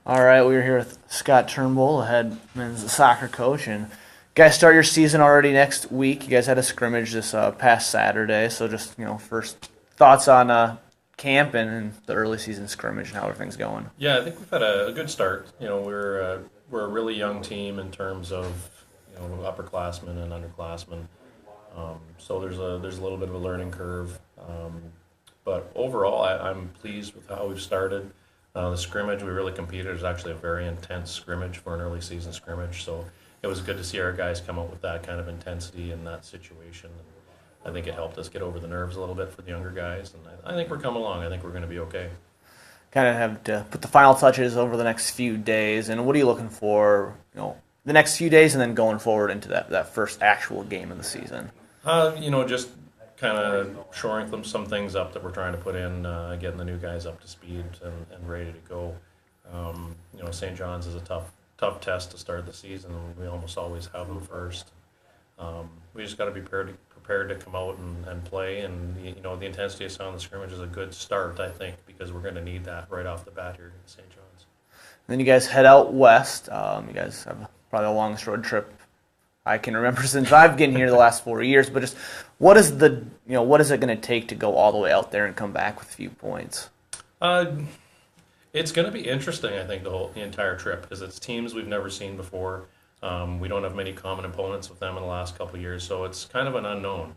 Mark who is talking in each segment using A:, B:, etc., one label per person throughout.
A: All right, we're here with Scott Turnbull, the head men's soccer coach, and you guys start your season already next week. You guys had a scrimmage this past Saturday, so just first thoughts on camp and the early season scrimmage and how everything's going.
B: Yeah, I think we've had a good start. We're a really young team in terms of upperclassmen and underclassmen. So there's a little bit of a learning curve, but overall I'm pleased with how we've started. The scrimmage we really competed. It was actually a very intense scrimmage for an early season scrimmage, so it was good to see our guys come up with that kind of intensity in that situation. And I think it helped us get over the nerves a little bit for the younger guys, and I think we're coming along. I think we're going to be okay.
A: Kind of have to put the final touches over the next few days, and what are you looking for, the next few days and then going forward into that first actual game of the season?
B: Just kind of shoring some things up that we're trying to put in, getting the new guys up to speed and ready to go. St. John's is a tough test to start the season. We almost always have them first. We just got to be prepared to come out and play. And the intensity of on the scrimmage is a good start, I think, because we're going to need that right off the bat here at St. John's.
A: And then you guys head out west. You guys have probably the longest road trip I can remember since I've been here the last 4 years. But just what is it going to take to go all the way out there and come back with a few points?
B: It's going to be interesting, I think, the entire trip, because it's teams we've never seen before. We don't have many common opponents with them in the last couple of years, so it's kind of an unknown.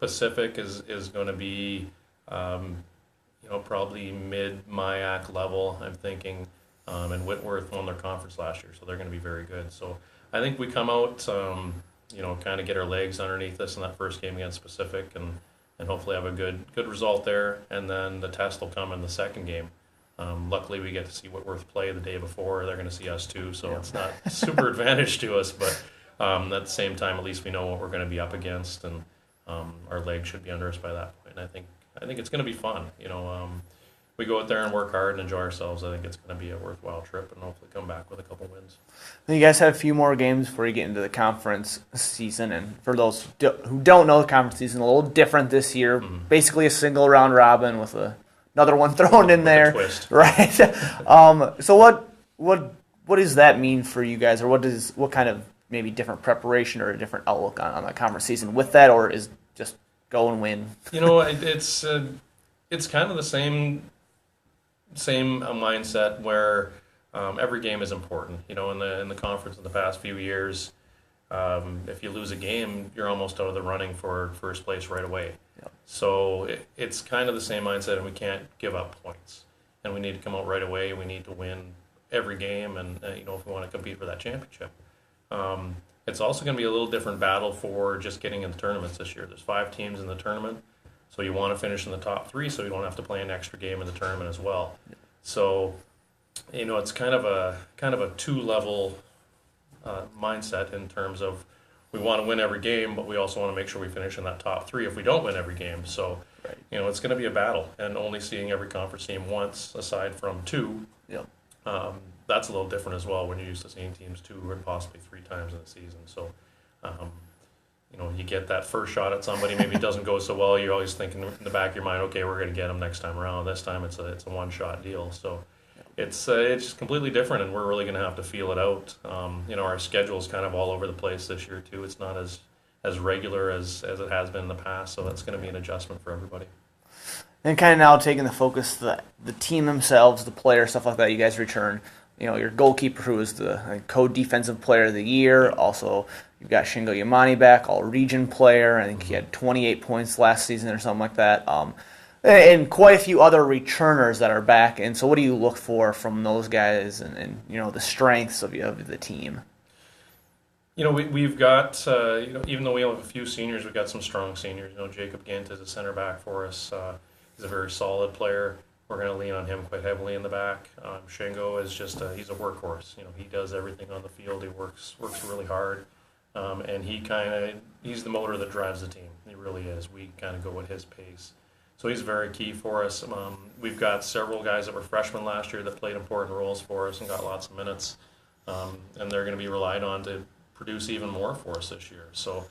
B: Pacific is going to be, probably mid-MIAC level, I'm thinking, and Whitworth won their conference last year, so they're going to be very good. So I think we come out, kind of get our legs underneath us in that first game against Pacific, and hopefully have a good result there, and then the test will come in the second game. Luckily, we get to see Whitworth play the day before. They're going to see us too, so it's not super advantage to us. But at the same time, at least we know what we're going to be up against, and our legs should be under us by that point. And I think it's going to be fun. We go out there and work hard and enjoy ourselves. I think it's going to be a worthwhile trip, and hopefully come back with a couple wins.
A: You guys have a few more games before you get into the conference season, and for those who don't know, the conference season a little different this year. Mm-hmm. Basically, a single round robin with another one thrown in there,
B: twist.
A: Right? So what does that mean for you guys, or what kind of maybe different preparation or a different outlook on the conference season with that, or is just go and win?
B: It's kind of the same mindset where every game is important. In the conference in the past few years, if you lose a game, you're almost out of the running for first place right away. Yep. So it's kind of the same mindset, and we can't give up points. And we need to come out right away. We need to win every game, and if we want to compete for that championship. It's also going to be a little different battle for just getting in the tournaments this year. There's 5 teams in the tournament, so you want to finish in the top 3, so you don't have to play an extra game in the tournament as well. Yep. So it's kind of a 2-level mindset in terms of we want to win every game, but we also want to make sure we finish in that top 3 if we don't win every game. So, right. It's going to be a battle, and only seeing every conference team once, aside from 2,
A: yep.
B: That's a little different as well when you're used to seeing teams 2 or possibly 3 times in the season. So, you get that first shot at somebody, maybe it doesn't go so well. You're always thinking in the back of your mind, okay, we're going to get them next time around. This time it's a one-shot deal. So. It's just completely different, and we're really going to have to feel it out. Our schedule is kind of all over the place this year too. It's not as regular as it has been in the past, so that's going to be an adjustment for everybody.
A: And kind of now taking the focus to the team themselves, the players, stuff like that. You guys return, your goalkeeper, who is the co-defensive player of the year. Also, you've got Shingo Yamani back, all-region player. I think he had 28 points last season or something like that. And quite a few other returners that are back. And so what do you look for from those guys and the strengths of the team?
B: We've got, even though we have a few seniors, we've got some strong seniors. Jacob Gint is a center back for us. He's a very solid player. We're going to lean on him quite heavily in the back. Shingo is just he's a workhorse. He does everything on the field. He works really hard. And he's the motor that drives the team. He really is. We kind of go at his pace. So he's very key for us. We've got several guys that were freshmen last year that played important roles for us and got lots of minutes, and they're going to be relied on to produce even more for us this year. So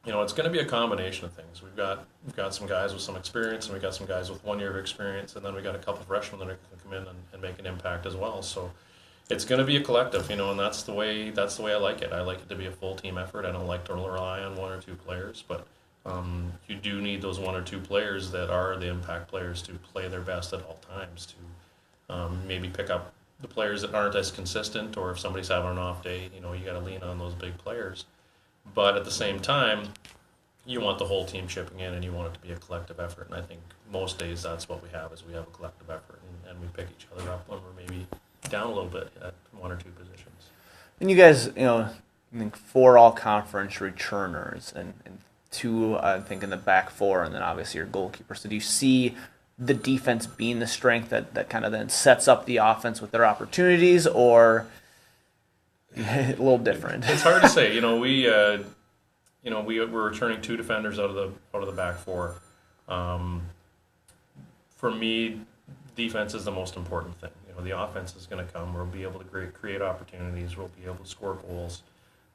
B: it's going to be a combination of things. We've got some guys with some experience, and we've got some guys with 1 year of experience, and then we got a couple of freshmen that are going to come in and make an impact as well. So it's going to be a collective, and that's the way I like it. I like it to be a full team effort. I don't like to rely on one or two players, but you do need those one or two players that are the impact players to play their best at all times. To maybe pick up the players that aren't as consistent, or if somebody's having an off day, you got to lean on those big players. But at the same time, you want the whole team chipping in, and you want it to be a collective effort. And I think most days that's what we have, is we have a collective effort, and we pick each other up when we're maybe down a little bit at one or two positions.
A: And you guys, I think 4 all-conference returners and 2, I think, in the back 4, and then obviously your goalkeeper. So do you see the defense being the strength that kind of then sets up the offense with their opportunities, or a little different?
B: It's hard to say. We're returning 2 defenders out of the back 4. For me, defense is the most important thing. The offense is going to come. We'll be able to create opportunities. We'll be able to score goals.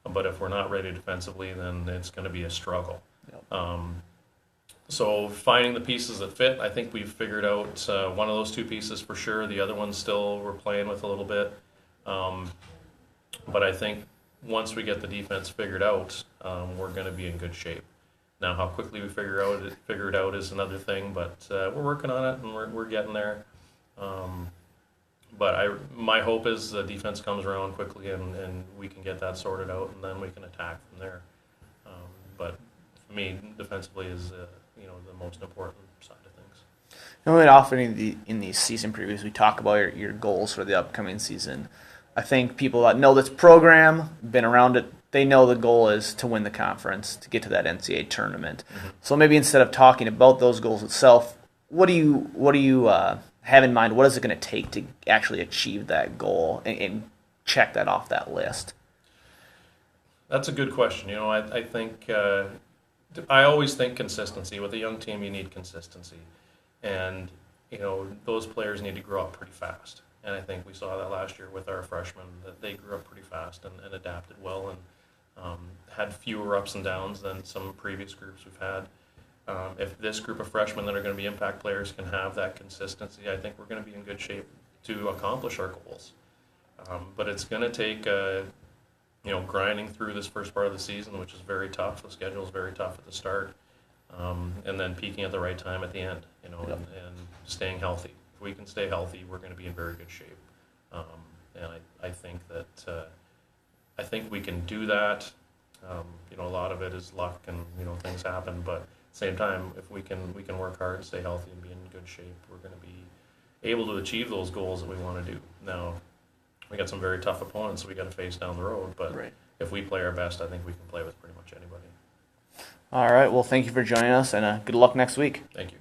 B: But if we're not ready defensively, then it's going to be a struggle. Yep. So finding the pieces that fit, I think we've figured out one of those 2 pieces for sure. The other one still we're playing with a little bit. But I think once we get the defense figured out, we're going to be in good shape. Now, how quickly we figure it out is another thing, but we're working on it, and we're getting there. But my hope is the defense comes around quickly, and we can get that sorted out, and then we can attack from there. But for me, defensively is the most important side of things.
A: And often in these season previews, we talk about your goals for the upcoming season. I think people that know this program, been around it, they know the goal is to win the conference, to get to that NCAA tournament. Mm-hmm. So maybe instead of talking about those goals itself, what do you have in mind? What is it going to take to actually achieve that goal and check that off that list?
B: That's a good question. I think I always think consistency. With a young team, you need consistency, and those players need to grow up pretty fast. And I think we saw that last year with our freshmen, that they grew up pretty fast and adapted well, and had fewer ups and downs than some previous groups we've had. If this group of freshmen that are going to be impact players can have that consistency, I think we're going to be in good shape to accomplish our goals. But it's going to take grinding through this first part of the season, which is very tough. The schedule is very tough at the start, and then peaking at the right time at the end. And staying healthy. If we can stay healthy, we're going to be in very good shape. And I think that I think we can do that. A lot of it is luck, and things happen, but at the same time, if we can work hard and stay healthy and be in good shape, we're going to be able to achieve those goals that we want to do. Now, we got some very tough opponents we got to face down the road, but if we play our best, I think we can play with pretty much anybody.
A: All right, well, thank you for joining us, and good luck next week.
B: Thank you.